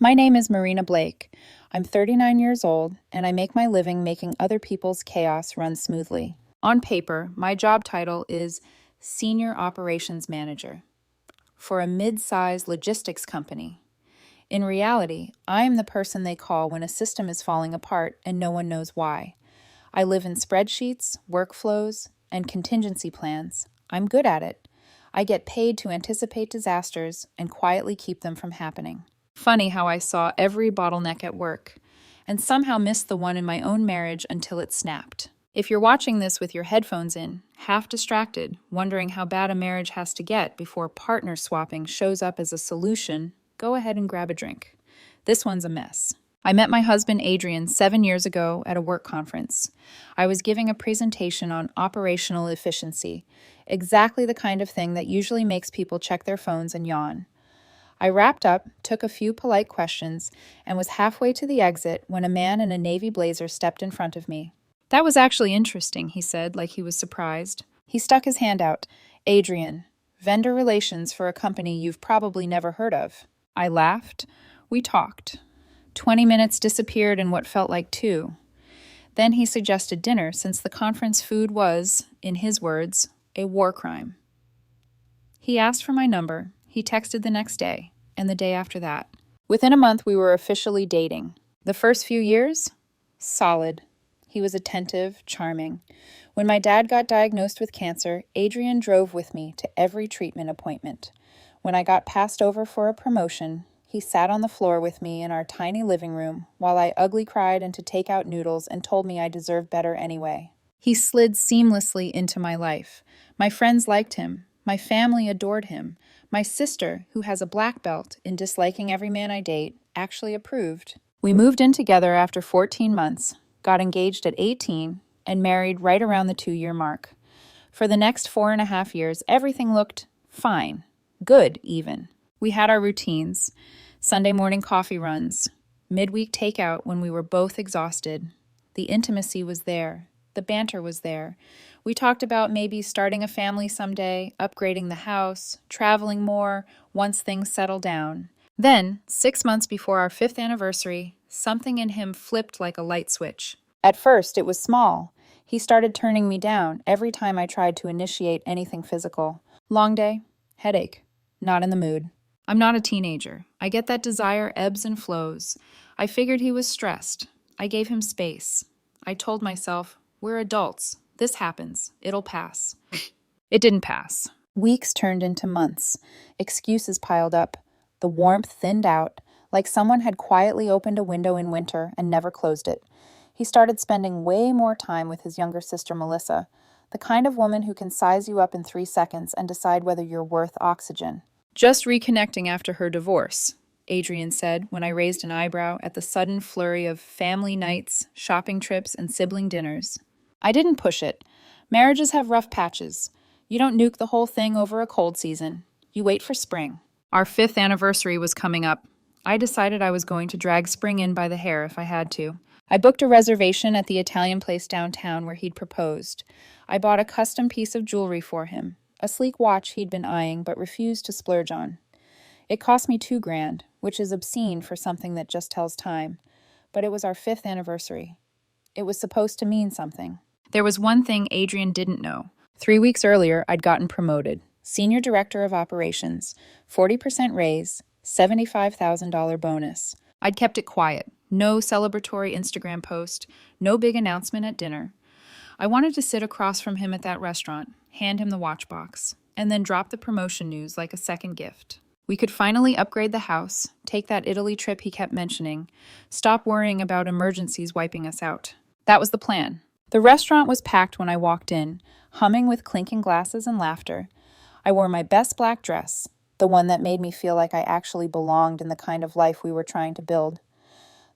My name is Marina Blake. I'm 39 years old, and I make my living making other people's chaos run smoothly. On paper, my job title is Senior Operations Manager for a mid-sized logistics company. In reality, I am the person they call when a system is falling apart and no one knows why. I live in spreadsheets, workflows, and contingency plans. I'm good at it. I get paid to anticipate disasters and quietly keep them from happening. Funny how I saw every bottleneck at work and somehow missed the one in my own marriage until it snapped. If you're watching this with your headphones in, half distracted, wondering how bad a marriage has to get before partner swapping shows up as a solution, go ahead and grab a drink. This one's a mess. I met my husband Adrian 7 years ago at a work conference. I was giving a presentation on operational efficiency, exactly the kind of thing that usually makes people check their phones and yawn. I wrapped up, took a few polite questions, and was halfway to the exit when a man in a navy blazer stepped in front of me. "That was actually interesting," he said, like he was surprised. He stuck his hand out. "Adrian, vendor relations for a company you've probably never heard of." I laughed. We talked. 20 minutes disappeared in what felt like 2. Then he suggested dinner since the conference food was, in his words, a war crime. He asked for my number. He texted the next day, and the day after that. Within a month, we were officially dating. The first few years? Solid. He was attentive, charming. When my dad got diagnosed with cancer, Adrian drove with me to every treatment appointment. When I got passed over for a promotion, he sat on the floor with me in our tiny living room while I ugly cried into takeout noodles and told me I deserved better anyway. He slid seamlessly into my life. My friends liked him. My family adored him. My sister, who has a black belt in disliking every man I date, actually approved. We moved in together after 14 months, got engaged at 18, and married right around the 2-year mark. For the next 4.5 years, everything looked fine. Good, even. We had our routines. Sunday morning coffee runs. Midweek takeout when we were both exhausted. The intimacy was there. The banter was there. We talked about maybe starting a family someday, upgrading the house, traveling more, once things settle down. Then, 6 months before our 5th anniversary, something in him flipped like a light switch. At first, it was small. He started turning me down every time I tried to initiate anything physical. Long day, headache, not in the mood. I'm not a teenager. I get that desire ebbs and flows. I figured he was stressed. I gave him space. I told myself, we're adults. This happens. It'll pass. It didn't pass. Weeks turned into months. Excuses piled up. The warmth thinned out, like someone had quietly opened a window in winter and never closed it. He started spending way more time with his younger sister, Melissa, the kind of woman who can size you up in 3 seconds and decide whether you're worth oxygen. "Just reconnecting after her divorce," Adrian said when I raised an eyebrow at the sudden flurry of family nights, shopping trips, and sibling dinners. I didn't push it. Marriages have rough patches. You don't nuke the whole thing over a cold season. You wait for spring. Our 5th anniversary was coming up. I decided I was going to drag spring in by the hair if I had to. I booked a reservation at the Italian place downtown where he'd proposed. I bought a custom piece of jewelry for him, a sleek watch he'd been eyeing but refused to splurge on. It cost me $2,000, which is obscene for something that just tells time. But it was our 5th anniversary. It was supposed to mean something. There was one thing Adrian didn't know. 3 weeks earlier, I'd gotten promoted. Senior Director of Operations, 40% raise, $75,000 bonus. I'd kept it quiet. No celebratory Instagram post, no big announcement at dinner. I wanted to sit across from him at that restaurant, hand him the watch box, and then drop the promotion news like a second gift. We could finally upgrade the house, take that Italy trip he kept mentioning, stop worrying about emergencies wiping us out. That was the plan. The restaurant was packed when I walked in, humming with clinking glasses and laughter. I wore my best black dress, the one that made me feel like I actually belonged in the kind of life we were trying to build.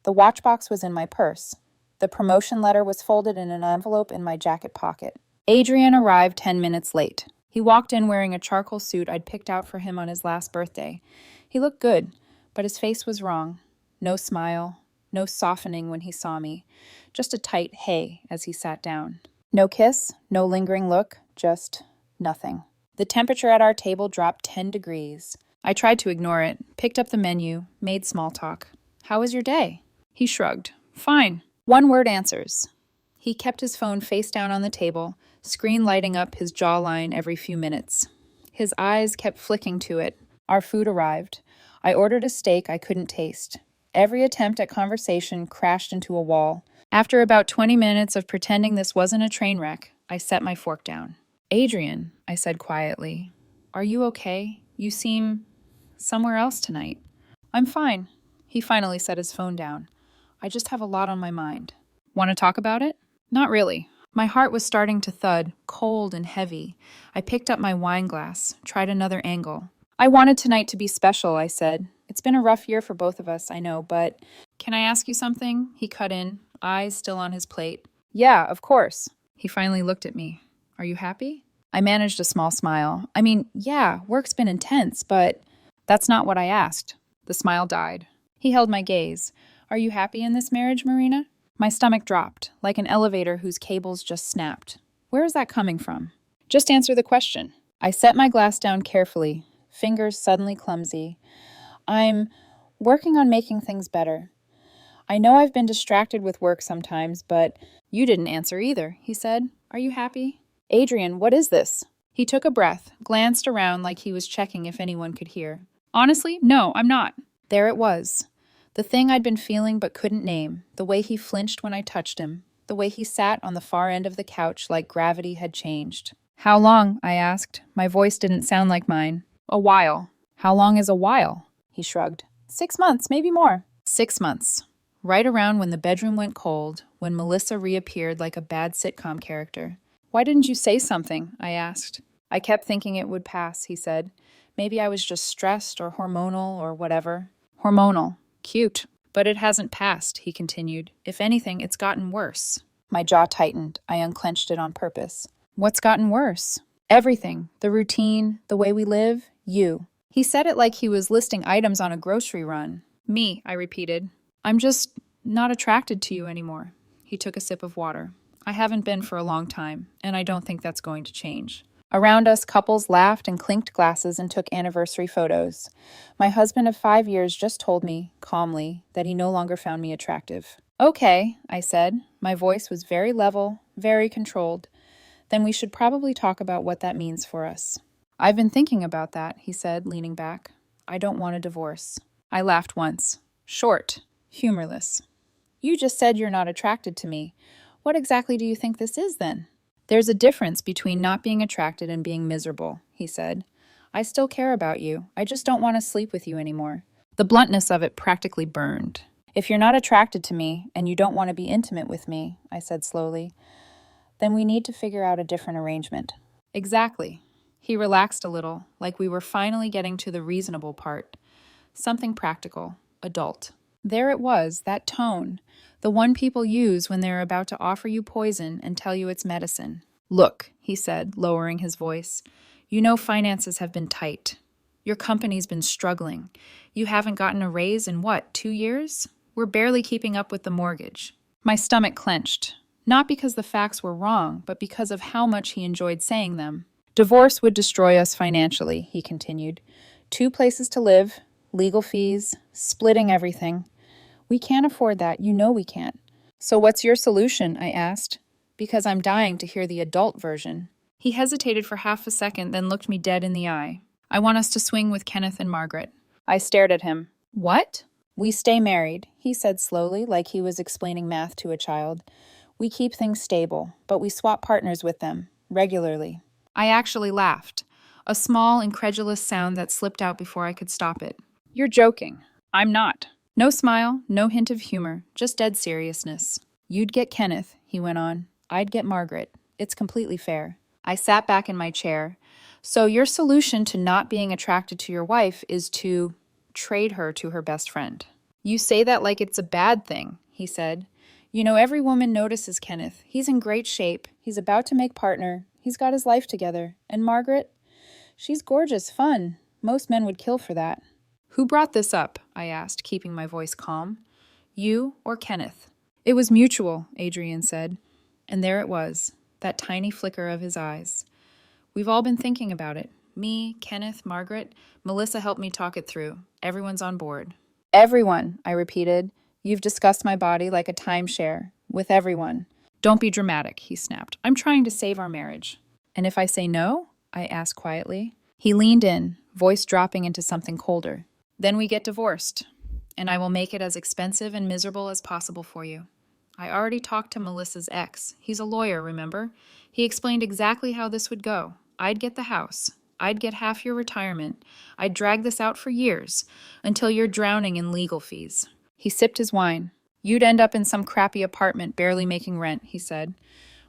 The watch box was in my purse. The promotion letter was folded in an envelope in my jacket pocket. Adrian arrived 10 minutes late. He walked in wearing a charcoal suit I'd picked out for him on his last birthday. He looked good, but his face was wrong. No smile, no softening when he saw me. Just a tight hey as he sat down. No kiss, no lingering look, just nothing. The temperature at our table dropped 10 degrees. I tried to ignore it, picked up the menu, made small talk. How was your day? He shrugged. Fine. One-word answers. He kept his phone face down on the table, screen lighting up his jawline every few minutes. His eyes kept flicking to it. Our food arrived. I ordered a steak I couldn't taste. Every attempt at conversation crashed into a wall. After about 20 minutes of pretending this wasn't a train wreck, I set my fork down. Adrian, I said quietly, are you okay? You seem somewhere else tonight. I'm fine. He finally set his phone down. I just have a lot on my mind. Want to talk about it? Not really. My heart was starting to thud, cold and heavy. I picked up my wine glass, tried another angle. I wanted tonight to be special, I said. It's been a rough year for both of us, I know, but... Can I ask you something? He cut in, eyes still on his plate. Yeah, of course. He finally looked at me. Are you happy? I managed a small smile. I mean, yeah, work's been intense, but... That's not what I asked. The smile died. He held my gaze. Are you happy in this marriage, Marina? My stomach dropped, like an elevator whose cables just snapped. Where is that coming from? Just answer the question. I set my glass down carefully, fingers suddenly clumsy. I'm working on making things better. I know I've been distracted with work sometimes, but you didn't answer either, he said. Are you happy? Adrian, what is this? He took a breath, glanced around like he was checking if anyone could hear. Honestly, no, I'm not. There it was. The thing I'd been feeling but couldn't name, the way he flinched when I touched him, the way he sat on the far end of the couch like gravity had changed. How long? I asked. My voice didn't sound like mine. A while. How long is a while? He shrugged. 6 months, maybe more. 6 months. Right around when the bedroom went cold, when Melissa reappeared like a bad sitcom character. Why didn't you say something? I asked. I kept thinking it would pass, he said. Maybe I was just stressed or hormonal or whatever. Hormonal. Cute. But it hasn't passed, he continued. If anything, it's gotten worse. My jaw tightened. I unclenched it on purpose. What's gotten worse? Everything. The routine, the way we live, you. He said it like he was listing items on a grocery run. Me, I repeated. I'm just not attracted to you anymore. He took a sip of water. I haven't been for a long time, and I don't think that's going to change. Around us, couples laughed and clinked glasses and took anniversary photos. My husband of 5 years just told me, calmly, that he no longer found me attractive. Okay, I said. My voice was very level, very controlled. Then we should probably talk about what that means for us. I've been thinking about that, he said, leaning back. I don't want a divorce. I laughed once. Short, humorless. You just said you're not attracted to me. What exactly do you think this is, then? There's a difference between not being attracted and being miserable, he said. I still care about you. I just don't want to sleep with you anymore. The bluntness of it practically burned. If you're not attracted to me and you don't want to be intimate with me, I said slowly, then we need to figure out a different arrangement. Exactly. He relaxed a little, like we were finally getting to the reasonable part. Something practical, adult. There it was, that tone. The one people use when they're about to offer you poison and tell you it's medicine. Look, he said, lowering his voice. You know finances have been tight. Your company's been struggling. You haven't gotten a raise in what, 2 years? We're barely keeping up with the mortgage. My stomach clenched. Not because the facts were wrong, but because of how much he enjoyed saying them. Divorce would destroy us financially, he continued. 2 places to live, legal fees, splitting everything. We can't afford that. You know we can't. So what's your solution? I asked, because I'm dying to hear the adult version. He hesitated for half a second, then looked me dead in the eye. I want us to swing with Kenneth and Margaret. I stared at him. What? We stay married, he said slowly, like he was explaining math to a child. We keep things stable, but we swap partners with them, regularly. I actually laughed, a small, incredulous sound that slipped out before I could stop it. You're joking. I'm not. No smile, no hint of humor, just dead seriousness. You'd get Kenneth, he went on. I'd get Margaret. It's completely fair. I sat back in my chair. So your solution to not being attracted to your wife is to trade her to her best friend. You say that like it's a bad thing, he said. You know, every woman notices Kenneth. He's in great shape. He's about to make partner. He's got his life together. And Margaret? She's gorgeous, fun. Most men would kill for that. Who brought this up? I asked, keeping my voice calm. You or Kenneth? It was mutual, Adrian said. And there it was, that tiny flicker of his eyes. We've all been thinking about it, Me, Kenneth, Margaret, Melissa helped me talk it through. Everyone's on board. Everyone, I repeated. You've discussed my body like a timeshare. With everyone. Don't be dramatic, he snapped. I'm trying to save our marriage. And if I say no? I asked quietly. He leaned in, voice dropping into something colder. Then we get divorced, and I will make it as expensive and miserable as possible for you. I already talked to Melissa's ex. He's a lawyer, remember? He explained exactly how this would go. I'd get the house. I'd get half your retirement. I'd drag this out for years, until you're drowning in legal fees. He sipped his wine. You'd end up in some crappy apartment barely making rent, he said,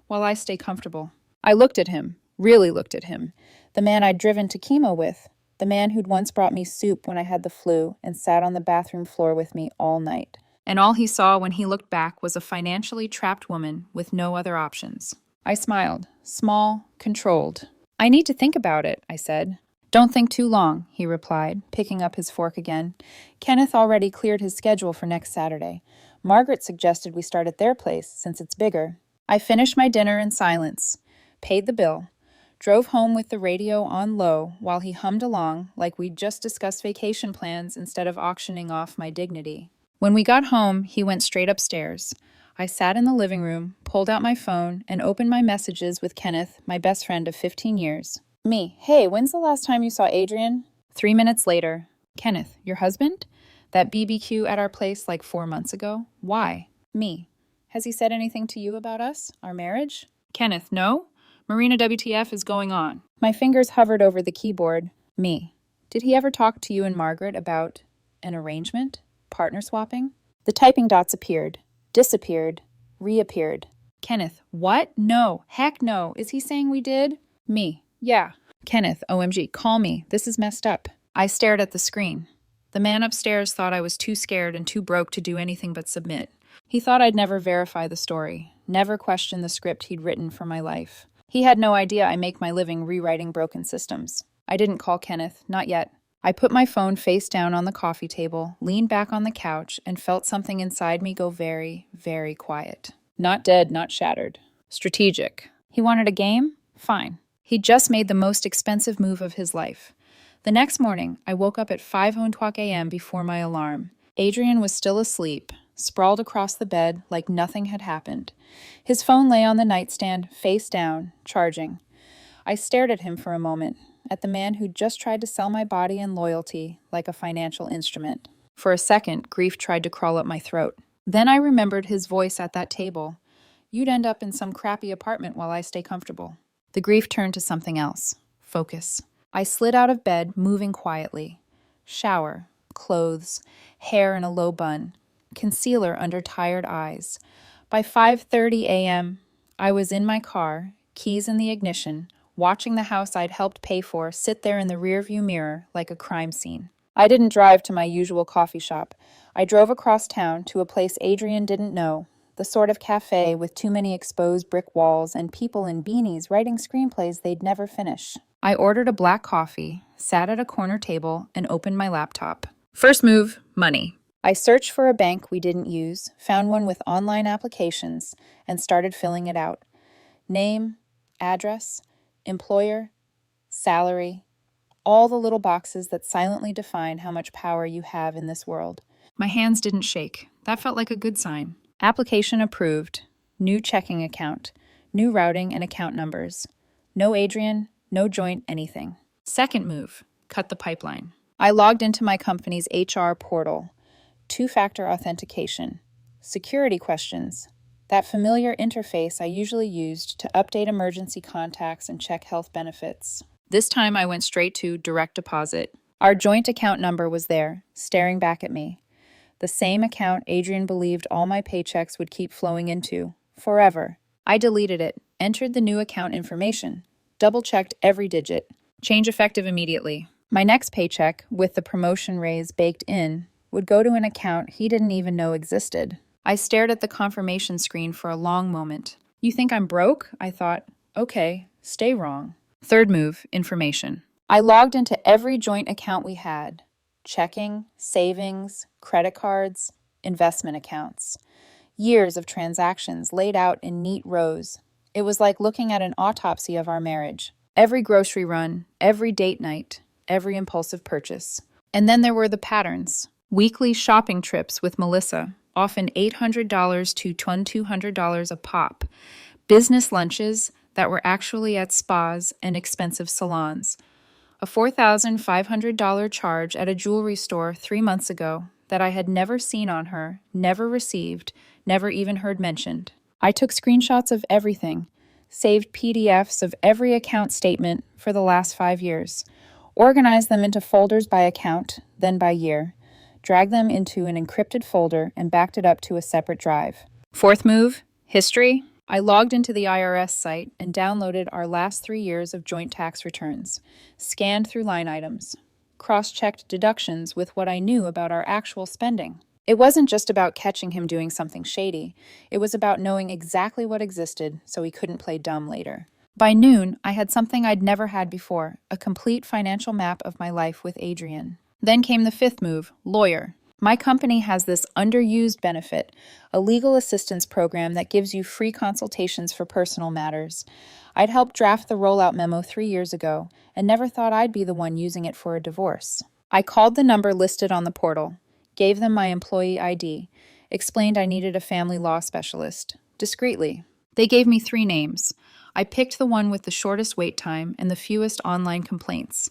while I stay comfortable. I looked at him, really looked at him. The man I'd driven to chemo with. The man who'd once brought me soup when I had the flu and sat on the bathroom floor with me all night. And all he saw when he looked back was a financially trapped woman with no other options. I smiled, small, controlled. I need to think about it, I said. Don't think too long, he replied, picking up his fork again. Kenneth already cleared his schedule for next Saturday. Margaret suggested we start at their place, since it's bigger. I finished my dinner in silence, paid the bill, drove home with the radio on low while he hummed along like we'd just discussed vacation plans instead of auctioning off my dignity. When we got home, he went straight upstairs. I sat in the living room, pulled out my phone, and opened my messages with Kenneth, my best friend of 15 years. Me, hey, when's the last time you saw Adrian? 3 minutes later. Kenneth, your husband? That BBQ at our place like 4 months ago? Why? Me, has he said anything to you about us, our marriage? Kenneth, no? Marina WTF is going on. My fingers hovered over the keyboard. Me, did he ever talk to you and Margaret about an arrangement? Partner swapping? The typing dots appeared, disappeared, reappeared. Kenneth, what? No. Heck no. Is he saying we did? Me, yeah. Kenneth, OMG, call me. This is messed up. I stared at the screen. The man upstairs thought I was too scared and too broke to do anything but submit. He thought I'd never verify the story, never question the script he'd written for my life. He had no idea I make my living rewriting broken systems. I didn't call Kenneth, not yet. I put my phone face down on the coffee table, leaned back on the couch, and felt something inside me go very, very quiet. Not dead, not shattered. Strategic. He wanted a game? Fine. He'd just made the most expensive move of his life. The next morning, I woke up at 5:00 a.m. before my alarm. Adrian was still asleep, sprawled across the bed like nothing had happened. His phone lay on the nightstand, face down, charging. I stared at him for a moment, at the man who'd just tried to sell my body and loyalty like a financial instrument. For a second, grief tried to crawl up my throat. Then I remembered his voice at that table. You'd end up in some crappy apartment while I stay comfortable. The grief turned to something else. Focus. I slid out of bed, moving quietly. Shower, clothes, hair in a low bun, concealer under tired eyes. By 5:30 a.m., I was in my car, keys in the ignition, watching the house I'd helped pay for sit there in the rearview mirror like a crime scene. I didn't drive to my usual coffee shop. I drove across town to a place Adrian didn't know, the sort of cafe with too many exposed brick walls and people in beanies writing screenplays they'd never finish. I ordered a black coffee, sat at a corner table, and opened my laptop. First move, money. I searched for a bank we didn't use, found one with online applications, and started filling it out. Name, address, employer, salary, all the little boxes that silently define how much power you have in this world. My hands didn't shake. That felt like a good sign. Application approved. New checking account. New routing and account numbers. No Adrian, no joint anything. Second move, cut the pipeline. I logged into my company's HR portal. Two-factor authentication. Security questions. That familiar interface I usually used to update emergency contacts and check health benefits. This time I went straight to direct deposit. Our joint account number was there, staring back at me. The same account Adrian believed all my paychecks would keep flowing into, forever. I deleted it, entered the new account information, double-checked every digit. Change effective immediately. My next paycheck, with the promotion raise baked in, would go to an account he didn't even know existed. I stared at the confirmation screen for a long moment. You think I'm broke? I thought. Okay, stay wrong. Third move, information. I logged into every joint account we had. Checking, savings, credit cards, investment accounts. Years of transactions laid out in neat rows. It was like looking at an autopsy of our marriage. Every grocery run, every date night, every impulsive purchase. And then there were the patterns. Weekly shopping trips with Melissa, often $800 to $2,200 a pop. Business lunches that were actually at spas and expensive salons. A $4,500 charge at a jewelry store 3 months ago that I had never seen on her, never received, never even heard mentioned. I took screenshots of everything, saved PDFs of every account statement for the last 5 years, organized them into folders by account, then by year, dragged them into an encrypted folder, and backed it up to a separate drive. Fourth move, history. I logged into the IRS site and downloaded our last 3 years of joint tax returns, scanned through line items, cross-checked deductions with what I knew about our actual spending. It wasn't just about catching him doing something shady. It was about knowing exactly what existed so he couldn't play dumb later. By noon, I had something I'd never had before, a complete financial map of my life with Adrian. Then came the fifth move, lawyer. My company has this underused benefit, a legal assistance program that gives you free consultations for personal matters. I'd helped draft the rollout memo 3 years ago and never thought I'd be the one using it for a divorce. I called the number listed on the portal, gave them my employee ID, explained I needed a family law specialist. Discreetly. They gave me 3 names. I picked the one with the shortest wait time and the fewest online complaints.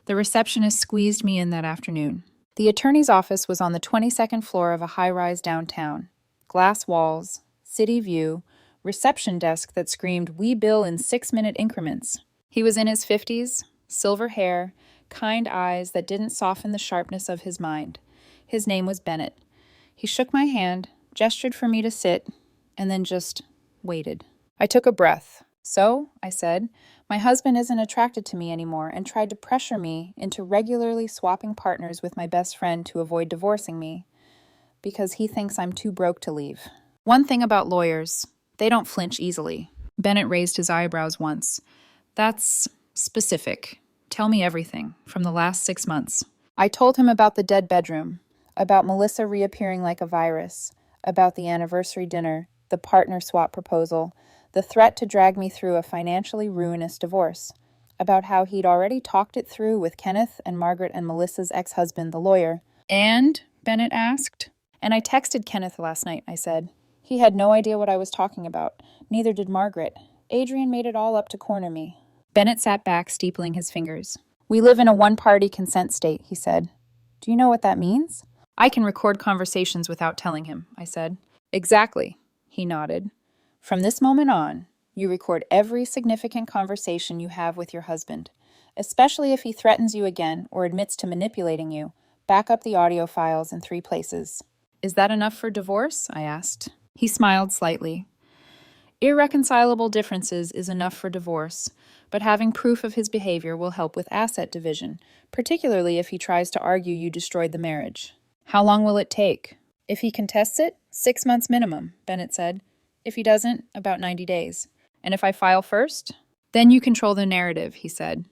The receptionist squeezed me in that afternoon. The attorney's office was on the 22nd floor of a high-rise downtown. Glass walls, city view, reception desk that screamed, "We bill in 6-minute increments." He was in his 50s, silver hair, kind eyes that didn't soften the sharpness of his mind. His name was Bennett. He shook my hand, gestured for me to sit, and then just waited. I took a breath. "So," I said, "my husband isn't attracted to me anymore and tried to pressure me into regularly swapping partners with my best friend to avoid divorcing me because he thinks I'm too broke to leave." One thing about lawyers, they don't flinch easily. Bennett raised his eyebrows once. "That's specific. Tell me everything from the last 6 months." I told him about the dead bedroom, about Melissa reappearing like a virus, about the anniversary dinner, the partner swap proposal, the threat to drag me through a financially ruinous divorce, about how he'd already talked it through with Kenneth and Margaret and Melissa's ex-husband, the lawyer. "And?" Bennett asked. "And I texted Kenneth last night," I said. "He had no idea what I was talking about. Neither did Margaret. Adrian made it all up to corner me." Bennett sat back, steepling his fingers. "We live in a one-party consent state," he said. "Do you know what that means?" "I can record conversations without telling him," I said. "Exactly," he nodded. "From this moment on, you record every significant conversation you have with your husband. Especially if he threatens you again or admits to manipulating you, back up the audio files in 3 places." "Is that enough for divorce?" I asked. He smiled slightly. "Irreconcilable differences is enough for divorce, but having proof of his behavior will help with asset division, particularly if he tries to argue you destroyed the marriage." "How long will it take?" "If he contests it, 6 months minimum," Bennett said. "If he doesn't, about 90 days. And if I file first?" "Then you control the narrative," he said.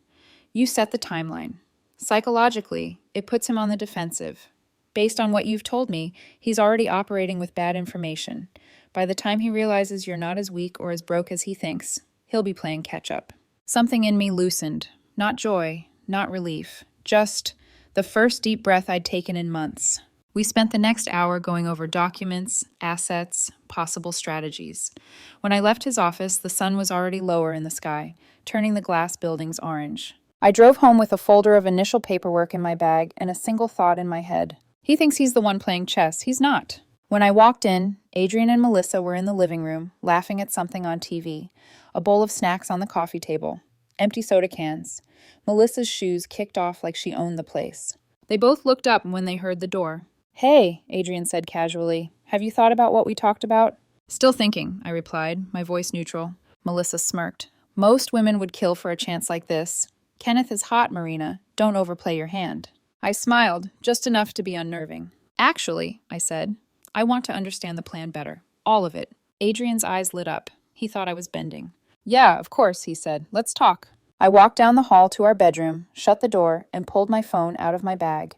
"You set the timeline. Psychologically, it puts him on the defensive. Based on what you've told me, he's already operating with bad information. By the time he realizes you're not as weak or as broke as he thinks, he'll be playing catch-up." Something in me loosened. Not joy, not relief. Just the first deep breath I'd taken in months. We spent the next hour going over documents, assets, possible strategies. When I left his office, the sun was already lower in the sky, turning the glass buildings orange. I drove home with a folder of initial paperwork in my bag and a single thought in my head. He thinks he's the one playing chess. He's not. When I walked in, Adrian and Melissa were in the living room, laughing at something on TV, a bowl of snacks on the coffee table, empty soda cans. Melissa's shoes kicked off like she owned the place. They both looked up when they heard the door. "Hey," Adrian said casually, "have you thought about what we talked about?" "Still thinking," I replied, my voice neutral. Melissa smirked. "Most women would kill for a chance like this. Kenneth is hot, Marina. Don't overplay your hand." I smiled, just enough to be unnerving. "Actually," I said, "I want to understand the plan better. All of it." Adrian's eyes lit up. He thought I was bending. "Yeah, of course," he said. "Let's talk." I walked down the hall to our bedroom, shut the door, and pulled my phone out of my bag.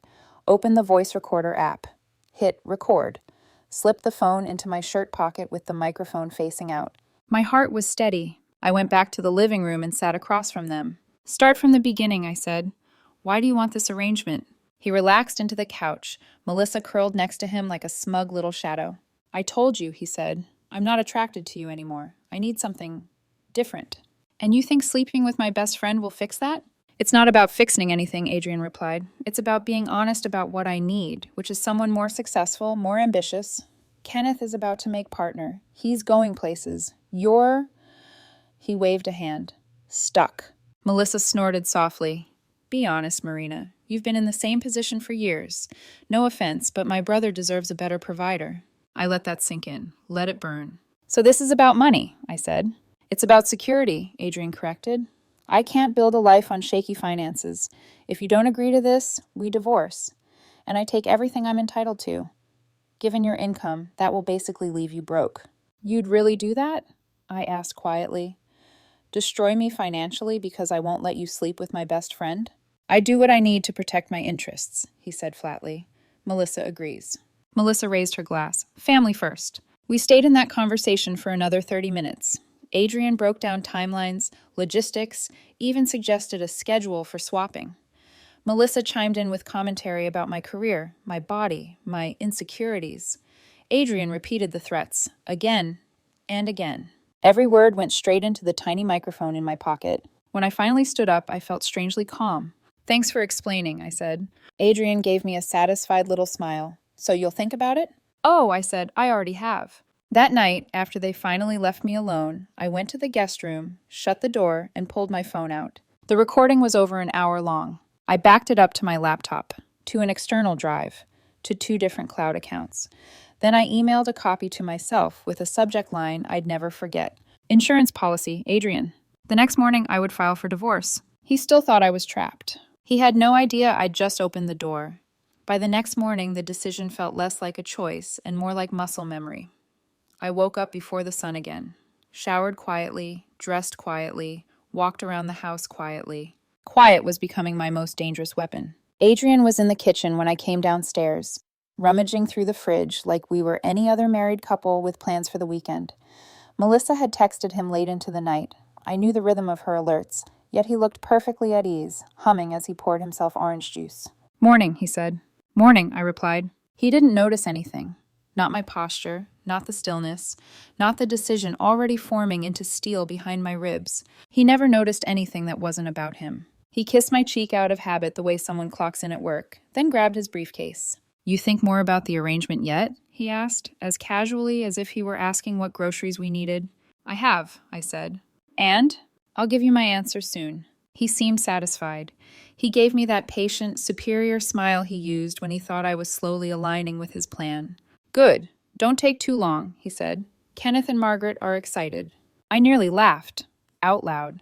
Opened the voice recorder app. Hit record. Slipped the phone into my shirt pocket with the microphone facing out. My heart was steady, I went back to the living room and sat across from them. Start from the beginning, I said. Why do you want this arrangement? He relaxed into the couch, Melissa curled next to him like a smug little shadow. I told you, he said. I'm not attracted to you anymore. I need something different. And you think sleeping with my best friend will fix that? It's not about fixing anything, Adrian replied. It's about being honest about what I need, which is someone more successful, more ambitious. Kenneth is about to make partner. He's going places. He waved a hand. Stuck. Melissa snorted softly. Be honest, Marina. You've been in the same position for years. No offense, but my brother deserves a better provider. I let that sink in. Let it burn. So this is about money, I said. It's about security, Adrian corrected. I can't build a life on shaky finances. If you don't agree to this, we divorce. And I take everything I'm entitled to. Given your income, that will basically leave you broke. You'd really do that? I asked quietly. Destroy me financially because I won't let you sleep with my best friend? I do what I need to protect my interests, he said flatly. Melissa agrees. Melissa raised her glass. Family first. We stayed in that conversation for another 30 minutes. Adrian broke down timelines, logistics, even suggested a schedule for swapping. Melissa chimed in with commentary about my career, my body, my insecurities. Adrian repeated the threats, again and again. Every word went straight into the tiny microphone in my pocket. When I finally stood up, I felt strangely calm. Thanks for explaining, I said. Adrian gave me a satisfied little smile. So you'll think about it? Oh, I said, I already have. That night, after they finally left me alone, I went to the guest room, shut the door, and pulled my phone out. The recording was over an hour long. I backed it up to my laptop, to an external drive, to 2 different cloud accounts. Then I emailed a copy to myself with a subject line I'd never forget. Insurance policy, Adrian. The next morning, I would file for divorce. He still thought I was trapped. He had no idea I'd just opened the door. By the next morning, the decision felt less like a choice and more like muscle memory. I woke up before the sun again, showered quietly, dressed quietly, walked around the house quietly. Quiet was becoming my most dangerous weapon. Adrian was in the kitchen when I came downstairs, rummaging through the fridge like we were any other married couple with plans for the weekend. Melissa had texted him late into the night. I knew the rhythm of her alerts, yet he looked perfectly at ease, humming as he poured himself orange juice. Morning, he said. Morning, I replied. He didn't notice anything. Not my posture, not the stillness, not the decision already forming into steel behind my ribs. He never noticed anything that wasn't about him. He kissed my cheek out of habit the way someone clocks in at work, then grabbed his briefcase. You think more about the arrangement yet? He asked, as casually as if he were asking what groceries we needed. I have, I said. And? I'll give you my answer soon. He seemed satisfied. He gave me that patient, superior smile he used when he thought I was slowly aligning with his plan. Good. Don't take too long, he said. Kenneth and Margaret are excited. I nearly laughed, out loud.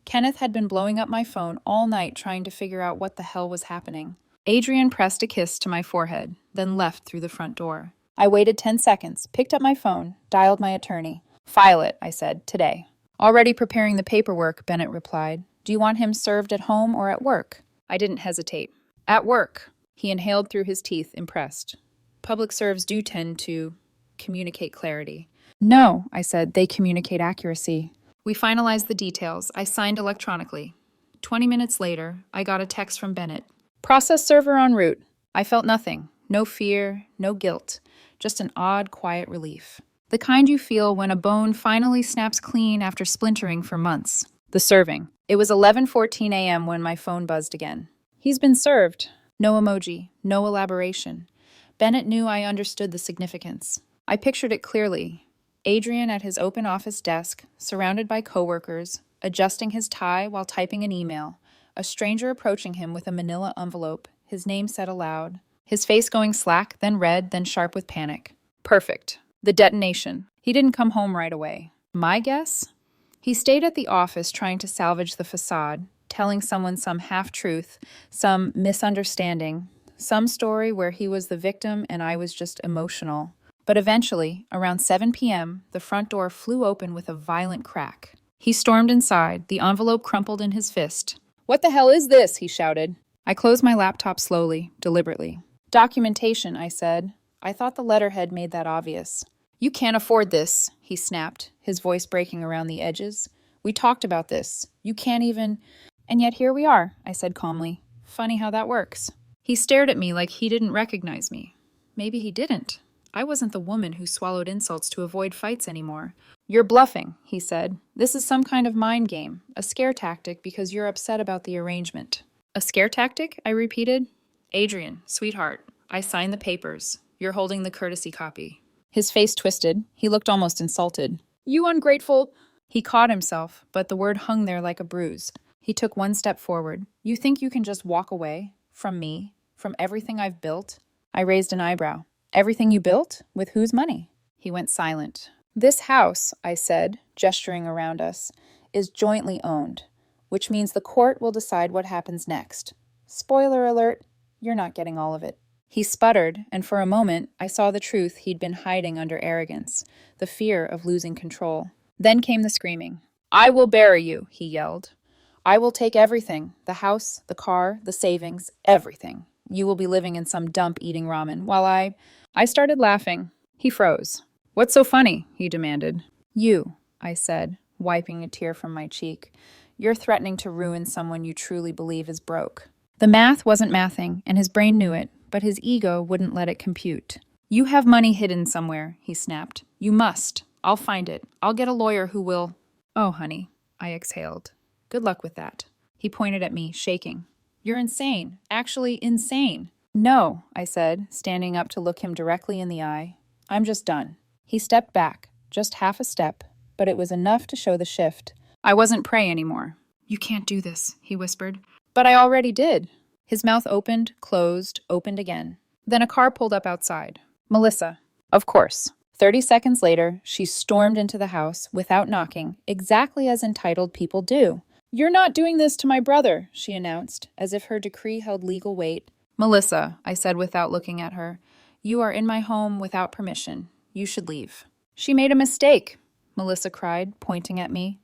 Kenneth had been blowing up my phone all night trying to figure out what the hell was happening. Adrian pressed a kiss to my forehead, then left through the front door. I waited 10 seconds, picked up my phone, dialed my attorney. File it, I said, today. Already preparing the paperwork, Bennett replied. Do you want him served at home or at work? I didn't hesitate. At work. He inhaled through his teeth, impressed. Public serves do tend to communicate clarity. No, I said, they communicate accuracy. We finalized the details. I signed electronically. 20 minutes later, I got a text from Bennett. Process server en route. I felt nothing. No fear, no guilt. Just an odd, quiet relief. The kind you feel when a bone finally snaps clean after splintering for months. The serving. It was 11:14 a.m. when my phone buzzed again. He's been served. No emoji, no elaboration. Bennett knew I understood the significance. I pictured it clearly. Adrian at his open office desk, surrounded by coworkers, adjusting his tie while typing an email. A stranger approaching him with a manila envelope, his name said aloud. His face going slack, then red, then sharp with panic. Perfect. The detonation. He didn't come home right away. My guess? He stayed at the office trying to salvage the facade, telling someone some half-truth, some misunderstanding, some story where he was the victim and I was just emotional. But eventually, around 7 p.m., the front door flew open with a violent crack. He stormed inside, the envelope crumpled in his fist. What the hell is this? He shouted. I closed my laptop slowly, deliberately. Documentation, I said. I thought the letterhead made that obvious. You can't afford this, he snapped, his voice breaking around the edges. We talked about this. You can't even. And yet here we are, I said calmly. Funny how that works. He stared at me like he didn't recognize me. Maybe he didn't. I wasn't the woman who swallowed insults to avoid fights anymore. You're bluffing, he said. This is some kind of mind game, a scare tactic because you're upset about the arrangement. A scare tactic? I repeated. Adrian, sweetheart, I signed the papers. You're holding the courtesy copy. His face twisted. He looked almost insulted. You ungrateful. He caught himself, but the word hung there like a bruise. He took one step forward. You think you can just walk away? From me? From everything I've built? I raised an eyebrow. Everything you built? With whose money? He went silent. This house, I said, gesturing around us, is jointly owned, which means the court will decide what happens next. Spoiler alert, you're not getting all of it. He sputtered, and for a moment, I saw the truth he'd been hiding under arrogance, the fear of losing control. Then came the screaming. I will bury you, he yelled. I will take everything, the house, the car, the savings, everything. You will be living in some dump eating ramen, while I started laughing. He froze. What's so funny? He demanded. You, I said, wiping a tear from my cheek. You're threatening to ruin someone you truly believe is broke. The math wasn't mathing, and his brain knew it, but his ego wouldn't let it compute. You have money hidden somewhere, he snapped. You must. I'll find it. I'll get a lawyer who will... Oh, honey, I exhaled. Good luck with that. He pointed at me, shaking. You're insane. Actually insane. No, I said, standing up to look him directly in the eye. I'm just done. He stepped back, just half a step, but it was enough to show the shift. I wasn't prey anymore. You can't do this, he whispered. But I already did. His mouth opened, closed, opened again. Then a car pulled up outside. Melissa. Of course. 30 seconds later, she stormed into the house without knocking, exactly as entitled people do. You're not doing this to my brother, she announced, as if her decree held legal weight. Melissa, I said without looking at her, you are in my home without permission. You should leave. She made a mistake, Melissa cried, pointing at me.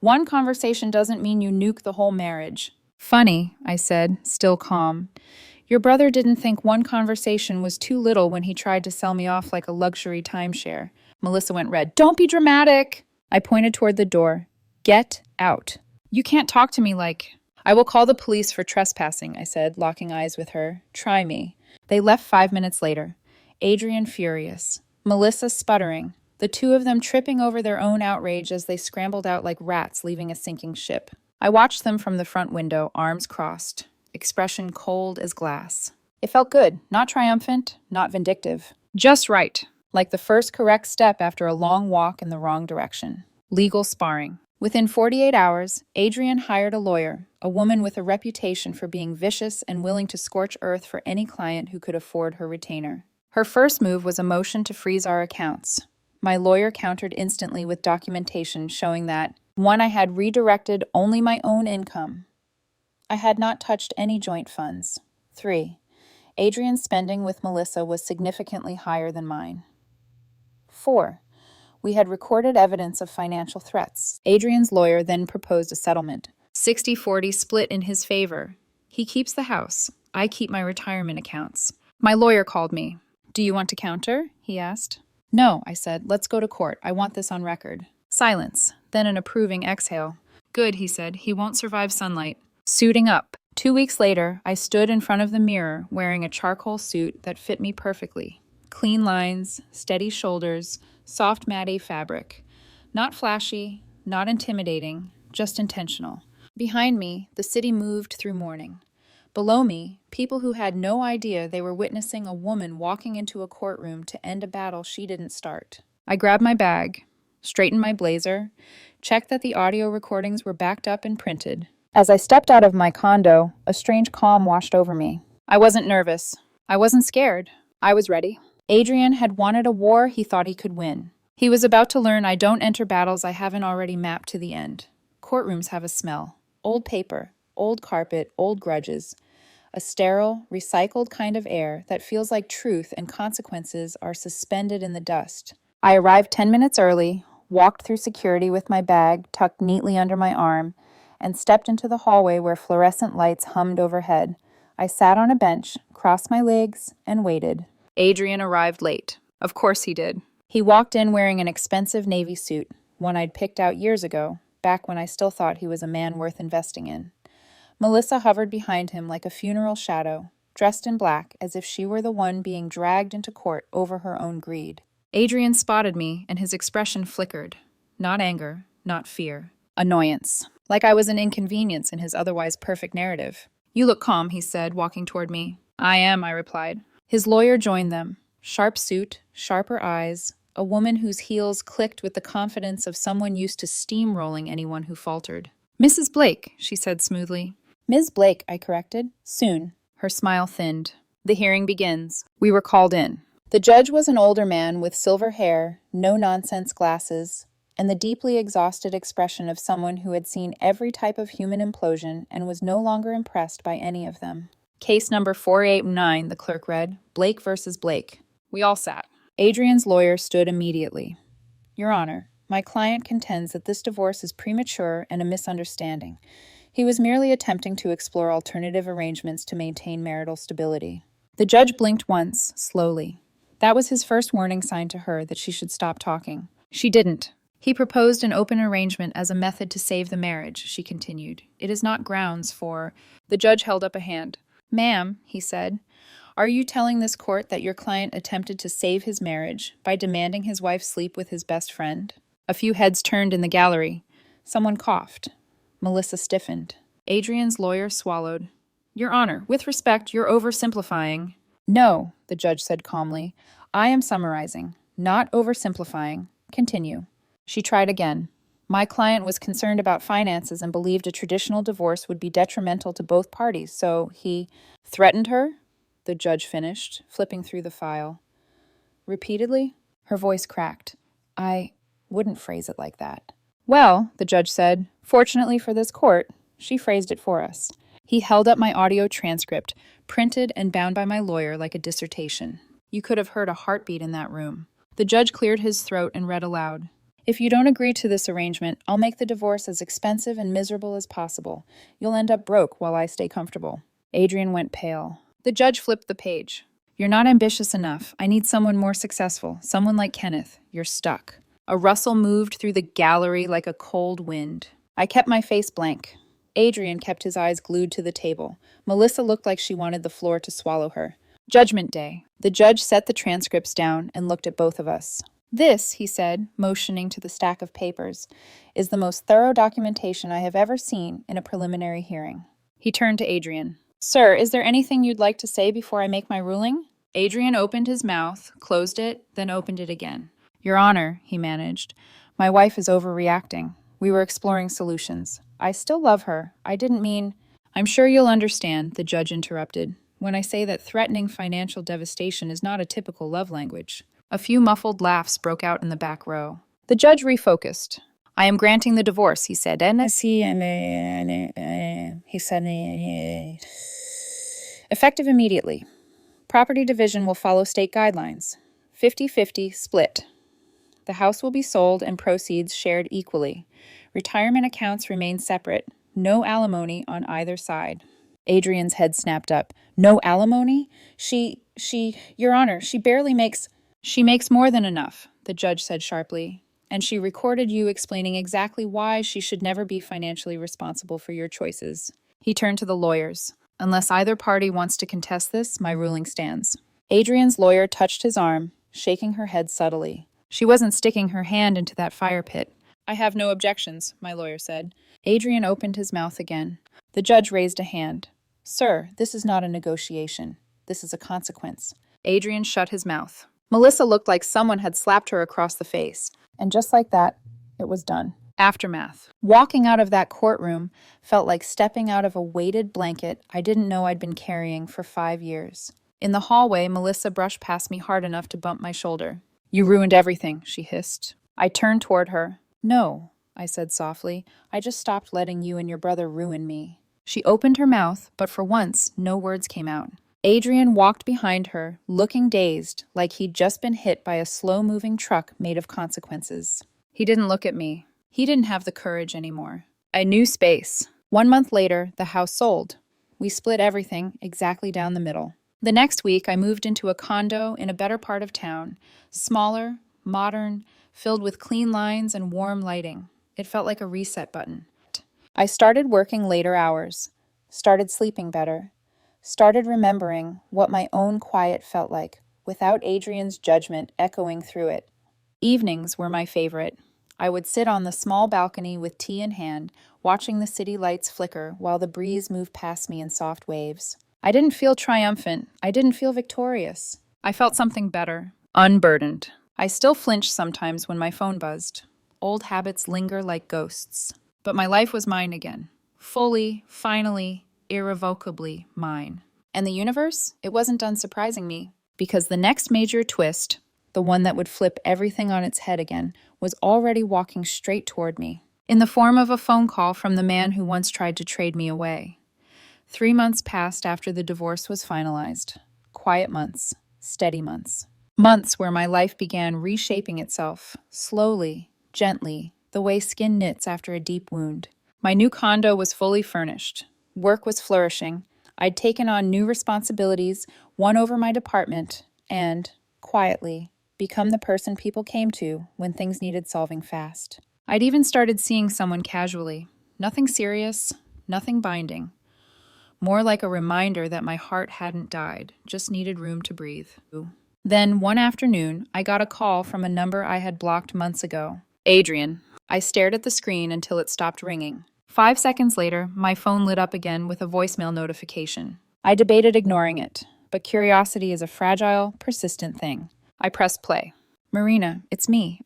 One conversation doesn't mean you nuke the whole marriage. Funny, I said, still calm. Your brother didn't think one conversation was too little when he tried to sell me off like a luxury timeshare. Melissa went red. Don't be dramatic! I pointed toward the door. Get out. You can't talk to me like... I will call the police for trespassing, I said, locking eyes with her. Try me. They left 5 minutes later. Adrian furious. Melissa sputtering. The two of them tripping over their own outrage as they scrambled out like rats leaving a sinking ship. I watched them from the front window, arms crossed, expression cold as glass. It felt good, not triumphant, not vindictive. Just right, like the first correct step after a long walk in the wrong direction. Legal sparring. Within 48 hours, Adrian hired a lawyer, a woman with a reputation for being vicious and willing to scorch earth for any client who could afford her retainer. Her first move was a motion to freeze our accounts. My lawyer countered instantly with documentation showing that, 1, I had redirected only my own income. I had not touched any joint funds. 3, Adrian's spending with Melissa was significantly higher than mine. 4, we had recorded evidence of financial threats. Adrian's lawyer then proposed a settlement. 60-40 split in his favor. He keeps the house. I keep my retirement accounts. My lawyer called me. Do you want to counter? He asked. No, I said. Let's go to court. I want this on record. Silence. Then an approving exhale. Good, he said. He won't survive sunlight. Suiting up. 2 weeks later, I stood in front of the mirror wearing a charcoal suit that fit me perfectly. Clean lines, steady shoulders, soft matte fabric. Not flashy, not intimidating, just intentional. Behind me, the city moved through mourning. Below me, people who had no idea they were witnessing a woman walking into a courtroom to end a battle she didn't start. I grabbed my bag, straightened my blazer, checked that the audio recordings were backed up and printed. As I stepped out of my condo, a strange calm washed over me. I wasn't nervous. I wasn't scared. I was ready. Adrian had wanted a war he thought he could win. He was about to learn I don't enter battles I haven't already mapped to the end. Courtrooms have a smell. Old paper, old carpet, old grudges. A sterile, recycled kind of air that feels like truth and consequences are suspended in the dust. I arrived 10 minutes early, walked through security with my bag tucked neatly under my arm, and stepped into the hallway where fluorescent lights hummed overhead. I sat on a bench, crossed my legs, and waited. Adrian arrived late. Of course he did. He walked in wearing an expensive navy suit, one I'd picked out years ago. back when I still thought he was a man worth investing in. Melissa hovered behind him like a funeral shadow, dressed in black as if she were the one being dragged into court over her own greed. Adrian spotted me, and his expression flickered. Not anger, not fear. Annoyance. Like I was an inconvenience in his otherwise perfect narrative. "You look calm," he said, walking toward me. "I am," I replied. His lawyer joined them. Sharp suit, sharper eyes, a woman whose heels clicked with the confidence of someone used to steamrolling anyone who faltered. "Mrs. Blake," she said smoothly. "Ms. Blake," I corrected. "Soon." Her smile thinned. "The hearing begins." We were called in. The judge was an older man with silver hair, no-nonsense glasses, and the deeply exhausted expression of someone who had seen every type of human implosion and was no longer impressed by any of them. "Case number 489, the clerk read. "Blake versus Blake." We all sat. Adrian's lawyer stood immediately. "Your Honor, my client contends that this divorce is premature and a misunderstanding. He was merely attempting to explore alternative arrangements to maintain marital stability." The judge blinked once, slowly. That was his first warning sign to her that she should stop talking. She didn't. "He proposed an open arrangement as a method to save the marriage," she continued. "It is not grounds for—" The judge held up a hand. "Ma'am," he said, "are you telling this court that your client attempted to save his marriage by demanding his wife sleep with his best friend?" A few heads turned in the gallery. Someone coughed. Melissa stiffened. Adrian's lawyer swallowed. "Your Honor, with respect, you're oversimplifying." "No," the judge said calmly. "I am summarizing, not oversimplifying. Continue." She tried again. "My client was concerned about finances and believed a traditional divorce would be detrimental to both parties, so he—" "Threatened her?" the judge finished, flipping through the file. "Repeatedly?" Her voice cracked. "I wouldn't phrase it like that." "Well," the judge said, "fortunately for this court, she phrased it for us." He held up my audio transcript, printed and bound by my lawyer like a dissertation. You could have heard a heartbeat in that room. The judge cleared his throat and read aloud. "If you don't agree to this arrangement, I'll make the divorce as expensive and miserable as possible. You'll end up broke while I stay comfortable." Adrian went pale. The judge flipped the page. "You're not ambitious enough. I need someone more successful, someone like Kenneth. You're stuck." A rustle moved through the gallery like a cold wind. I kept my face blank. Adrian kept his eyes glued to the table. Melissa looked like she wanted the floor to swallow her. Judgment Day. The judge set the transcripts down and looked at both of us. "This," he said, motioning to the stack of papers, "is the most thorough documentation I have ever seen in a preliminary hearing." He turned to Adrian. "Sir, is there anything you'd like to say before I make my ruling?" Adrian opened his mouth, closed it, then opened it again. "Your Honor," he managed, "my wife is overreacting. We were exploring solutions. I still love her. I didn't mean—" "I'm sure you'll understand," the judge interrupted, "when I say that threatening financial devastation is not a typical love language." A few muffled laughs broke out in the back row. The judge refocused. "I am granting the divorce," he said. "Effective immediately. Property division will follow state guidelines. 50-50 split. The house will be sold and proceeds shared equally. Retirement accounts remain separate. No alimony on either side." Adrian's head snapped up. "No alimony? Your Honor, she barely makes—" "She makes more than enough," the judge said sharply. "And she recorded you explaining exactly why she should never be financially responsible for your choices." He turned to the lawyers. "Unless either party wants to contest this, my ruling stands." Adrian's lawyer touched his arm, shaking her head subtly. She wasn't sticking her hand into that fire pit. "I have no objections," my lawyer said. Adrian opened his mouth again. The judge raised a hand. "Sir, this is not a negotiation. This is a consequence." Adrian shut his mouth. Melissa looked like someone had slapped her across the face. And just like that, it was done. Aftermath. Walking out of that courtroom felt like stepping out of a weighted blanket I didn't know I'd been carrying for 5 years. In the hallway, Melissa brushed past me hard enough to bump my shoulder. "You ruined everything," she hissed. I turned toward her. "No," I said softly. "I just stopped letting you and your brother ruin me." She opened her mouth, but for once, no words came out. Adrian walked behind her, looking dazed, like he'd just been hit by a slow-moving truck made of consequences. He didn't look at me. He didn't have the courage anymore. A new space. 1 month later, the house sold. We split everything exactly down the middle. The next week, I moved into a condo in a better part of town, smaller, modern, filled with clean lines and warm lighting. It felt like a reset button. I started working later hours, started sleeping better, started remembering what my own quiet felt like, without Adrian's judgment echoing through it. Evenings were my favorite. I would sit on the small balcony with tea in hand, watching the city lights flicker while the breeze moved past me in soft waves. I didn't feel triumphant. I didn't feel victorious. I felt something better, unburdened. I still flinched sometimes when my phone buzzed. Old habits linger like ghosts. But my life was mine again. Fully, finally, irrevocably mine. And the universe? It wasn't done surprising me, because the next major twist, the one that would flip everything on its head again, was already walking straight toward me, in the form of a phone call from the man who once tried to trade me away. 3 months passed after the divorce was finalized. Quiet months, steady months. Months where my life began reshaping itself, slowly, gently, the way skin knits after a deep wound. My new condo was fully furnished. Work was flourishing. I'd taken on new responsibilities, won over my department, and, quietly, become the person people came to when things needed solving fast. I'd even started seeing someone casually. Nothing serious, nothing binding. More like a reminder that my heart hadn't died, just needed room to breathe. Then, one afternoon, I got a call from a number I had blocked months ago. Adrian. I stared at the screen until it stopped ringing. 5 seconds later, my phone lit up again with a voicemail notification. I debated ignoring it, but curiosity is a fragile, persistent thing. I pressed play. Marina, it's me.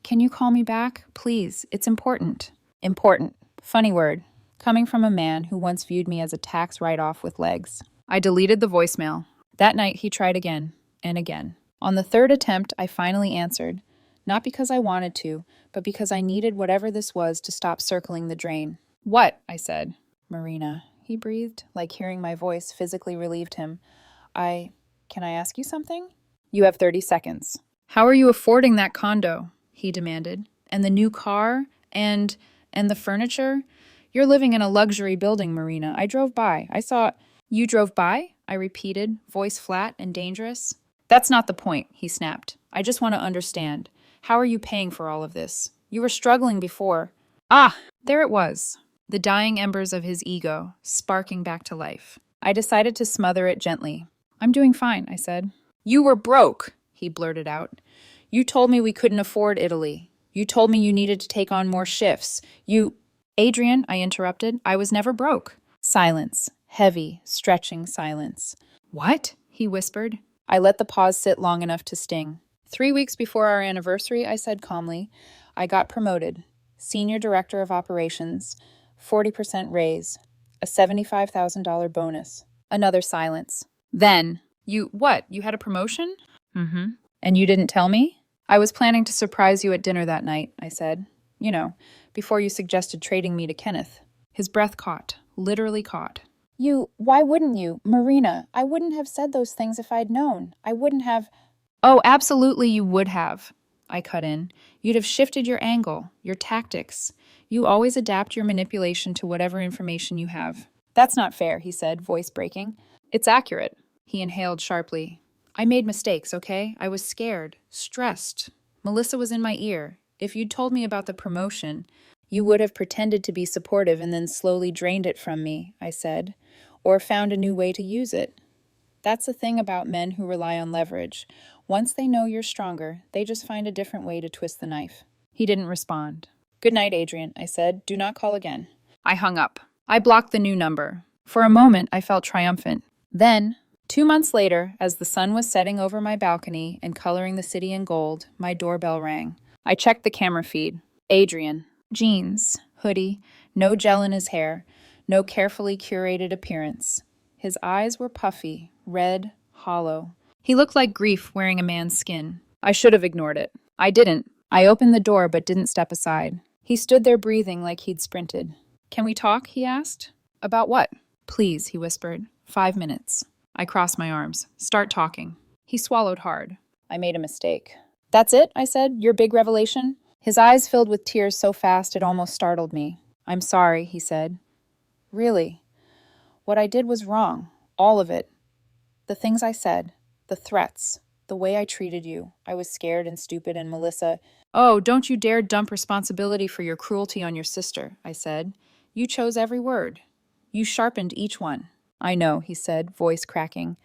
Can you call me back? Please, it's important. Important. Funny word. Coming from a man who once viewed me as a tax write-off with legs. I deleted the voicemail. That night, he tried again, and again. On the third attempt, I finally answered. Not because I wanted to, but because I needed whatever this was to stop circling the drain. What? I said. Marina, he breathed, like hearing my voice physically relieved him. Can I ask you something? You have 30 seconds. How are you affording that condo? He demanded. And the new car? And the furniture? You're living in a luxury building, Marina. I drove by. I saw... You drove by? I repeated, voice flat and dangerous. That's not the point, he snapped. I just want to understand. How are you paying for all of this? You were struggling before. Ah, there it was. The dying embers of his ego, sparking back to life. I decided to smother it gently. I'm doing fine, I said. You were broke, he blurted out. You told me we couldn't afford Italy. You told me you needed to take on more shifts. Adrian, I interrupted, I was never broke. Silence. Heavy, stretching silence. What? He whispered. I let the pause sit long enough to sting. 3 weeks before our anniversary, I said calmly, I got promoted. Senior Director of Operations, 40% raise, a $75,000 bonus. Another silence. Then, what? You had a promotion? Mm-hmm. And you didn't tell me? I was planning to surprise you at dinner that night, I said. Before you suggested trading me to Kenneth. His breath caught, literally caught. Why wouldn't you? Marina, I wouldn't have said those things if I'd known. I wouldn't have... Oh, absolutely you would have, I cut in. You'd have shifted your angle, your tactics. You always adapt your manipulation to whatever information you have. That's not fair, he said, voice breaking. It's accurate. He inhaled sharply. I made mistakes, okay? I was scared, stressed. Melissa was in my ear. If you'd told me about the promotion, you would have pretended to be supportive and then slowly drained it from me, I said, or found a new way to use it. That's the thing about men who rely on leverage. Once they know you're stronger, they just find a different way to twist the knife. He didn't respond. Good night, Adrian, I said. Do not call again. I hung up. I blocked the new number. For a moment, I felt triumphant. Then, 2 months later, as the sun was setting over my balcony and coloring the city in gold, my doorbell rang. I checked the camera feed. Adrian. Jeans, hoodie, no gel in his hair, no carefully curated appearance. His eyes were puffy, red, hollow. He looked like grief wearing a man's skin. I should have ignored it. I didn't. I opened the door but didn't step aside. He stood there breathing like he'd sprinted. Can we talk? He asked. About what? Please, he whispered. 5 minutes. I crossed my arms. Start talking. He swallowed hard. I made a mistake. That's it? I said. Your big revelation? His eyes filled with tears so fast it almost startled me. I'm sorry, he said. Really? What I did was wrong. All of it. The things I said. The threats. The way I treated you. I was scared and stupid, and Melissa. Oh, don't you dare dump responsibility for your cruelty on your sister, I said. You chose every word. You sharpened each one. I know, he said, voice cracking.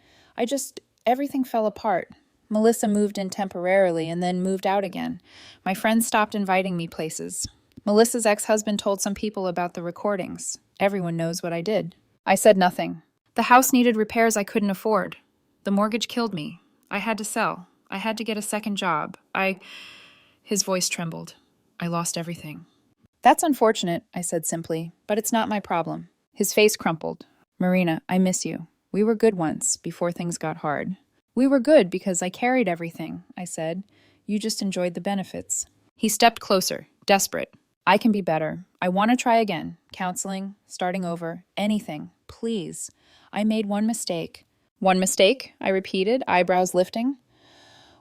Everything fell apart. Melissa moved in temporarily and then moved out again. My friends stopped inviting me places. Melissa's ex-husband told some people about the recordings. Everyone knows what I did. I said nothing. The house needed repairs I couldn't afford. The mortgage killed me. I had to sell. I had to get a second job. His voice trembled. I lost everything. That's unfortunate, I said simply, but it's not my problem. His face crumpled. Marina, I miss you. We were good once, before things got hard. We were good because I carried everything, I said. You just enjoyed the benefits. He stepped closer, desperate. I can be better. I want to try again. Counseling, starting over, anything. Please. I made one mistake. One mistake? I repeated, eyebrows lifting.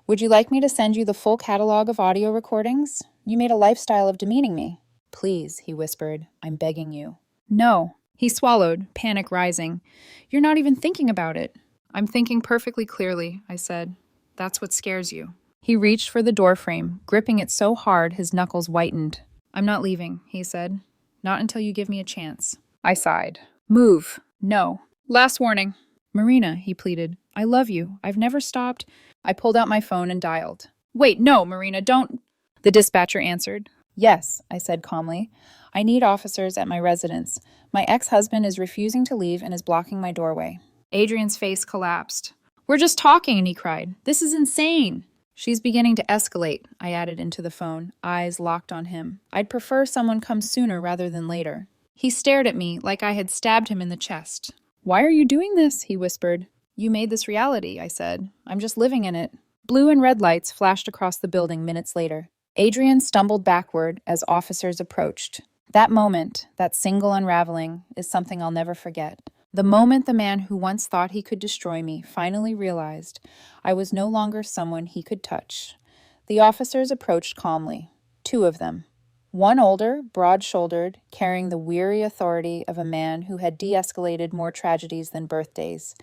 Would you like me to send you the full catalog of audio recordings? You made a lifestyle of demeaning me. Please, he whispered. I'm begging you. No. He swallowed, panic rising. You're not even thinking about it. I'm thinking perfectly clearly, I said. That's what scares you. He reached for the doorframe, gripping it so hard his knuckles whitened. I'm not leaving, he said. Not until you give me a chance. I sighed. Move. No. Last warning. Marina, he pleaded. I love you. I've never stopped. I pulled out my phone and dialed. Wait, no, Marina, don't. The dispatcher answered. Yes, I said calmly. I need officers at my residence. My ex-husband is refusing to leave and is blocking my doorway. Adrian's face collapsed. We're just talking, he cried. This is insane. She's beginning to escalate, I added into the phone, eyes locked on him. I'd prefer someone come sooner rather than later. He stared at me like I had stabbed him in the chest. Why are you doing this? He whispered. You made this reality, I said. I'm just living in it. Blue and red lights flashed across the building minutes later. Adrian stumbled backward as officers approached. That moment, that single unraveling, is something I'll never forget. The moment the man who once thought he could destroy me finally realized I was no longer someone he could touch. The officers approached calmly. 2 of them. One older, broad-shouldered, carrying the weary authority of a man who had de-escalated more tragedies than birthdays.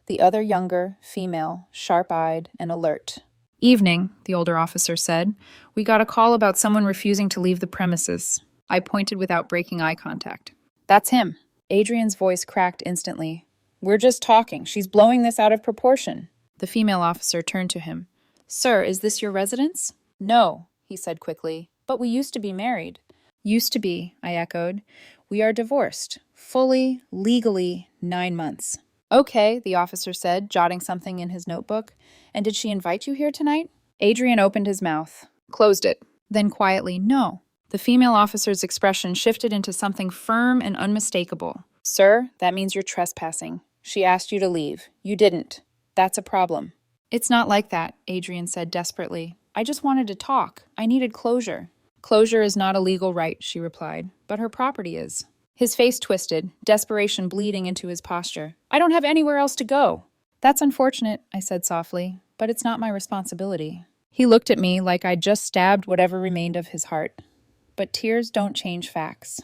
The other younger, female, sharp-eyed, and alert. Evening, the older officer said. We got a call about someone refusing to leave the premises. I pointed without breaking eye contact. That's him. Adrian's voice cracked instantly. We're just talking. She's blowing this out of proportion. The female officer turned to him. Sir, is this your residence? No, he said quickly. But we used to be married. Used to be, I echoed. We are divorced. Fully, legally, 9 months. Okay, the officer said, jotting something in his notebook. And did she invite you here tonight? Adrian opened his mouth. Closed it. Then quietly, no. The female officer's expression shifted into something firm and unmistakable. Sir, that means you're trespassing. She asked you to leave. You didn't. That's a problem. It's not like that, Adrian said desperately. I just wanted to talk. I needed closure. Closure is not a legal right, she replied, but her property is. His face twisted, desperation bleeding into his posture. I don't have anywhere else to go. That's unfortunate, I said softly, but it's not my responsibility. He looked at me like I'd just stabbed whatever remained of his heart. But tears don't change facts.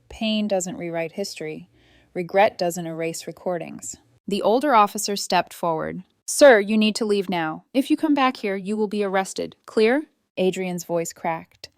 Pain doesn't rewrite history. Regret doesn't erase recordings. The older officer stepped forward. Sir, you need to leave now. If you come back here, you will be arrested. Clear? Adrian's voice cracked.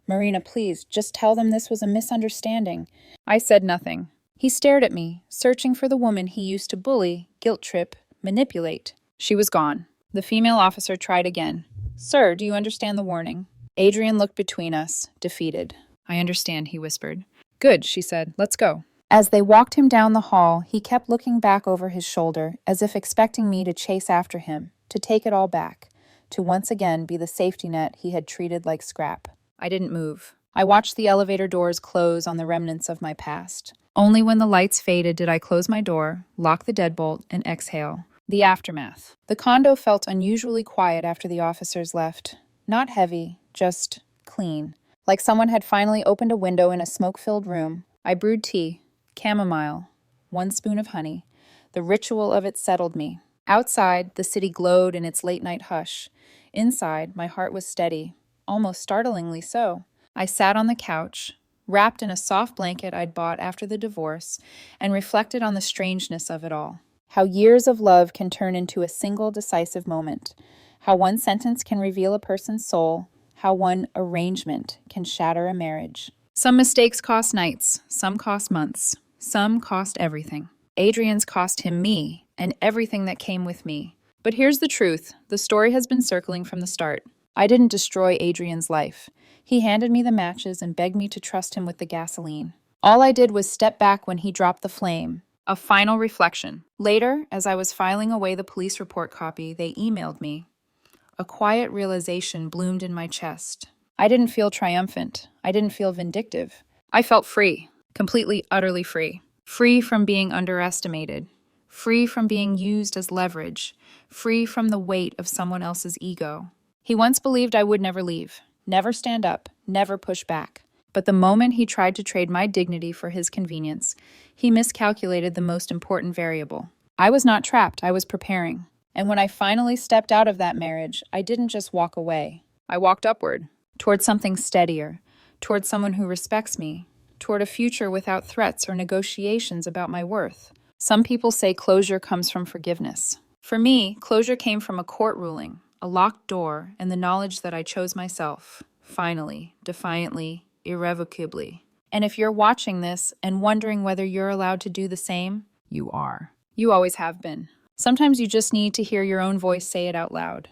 Marina, please, just tell them this was a misunderstanding. I said nothing. He stared at me, searching for the woman he used to bully, guilt-trip, manipulate. She was gone. The female officer tried again. Sir, do you understand the warning? Adrian looked between us, defeated. I understand, he whispered. Good, she said. Let's go. As they walked him down the hall, he kept looking back over his shoulder, as if expecting me to chase after him, to take it all back, to once again be the safety net he had treated like scrap. I didn't move. I watched the elevator doors close on the remnants of my past. Only when the lights faded did I close my door, lock the deadbolt, and exhale. The aftermath. The condo felt unusually quiet after the officers left. Not heavy, just clean. Like someone had finally opened a window in a smoke-filled room. I brewed tea. Chamomile. 1 spoon of honey. The ritual of it settled me. Outside, the city glowed in its late-night hush. Inside, my heart was steady, almost startlingly so. I sat on the couch, wrapped in a soft blanket I'd bought after the divorce, and reflected on the strangeness of it all. How years of love can turn into a single decisive moment. How one sentence can reveal a person's soul, how one arrangement can shatter a marriage. Some mistakes cost nights, some cost months, some cost everything. Adrian's cost him me, and everything that came with me. But here's the truth. The story has been circling from the start. I didn't destroy Adrian's life. He handed me the matches and begged me to trust him with the gasoline. All I did was step back when he dropped the flame. A final reflection. Later, as I was filing away the police report copy, they emailed me. A quiet realization bloomed in my chest. I didn't feel triumphant. I didn't feel vindictive. I felt free, completely, utterly free. Free from being underestimated. Free from being used as leverage. Free from the weight of someone else's ego. He once believed I would never leave, never stand up, never push back. But the moment he tried to trade my dignity for his convenience, he miscalculated the most important variable. I was not trapped, I was preparing. And when I finally stepped out of that marriage, I didn't just walk away. I walked upward, toward something steadier, toward someone who respects me, toward a future without threats or negotiations about my worth. Some people say closure comes from forgiveness. For me, closure came from a court ruling, a locked door, and the knowledge that I chose myself, finally, defiantly, irrevocably. And if you're watching this and wondering whether you're allowed to do the same, you are. You always have been. Sometimes you just need to hear your own voice say it out loud.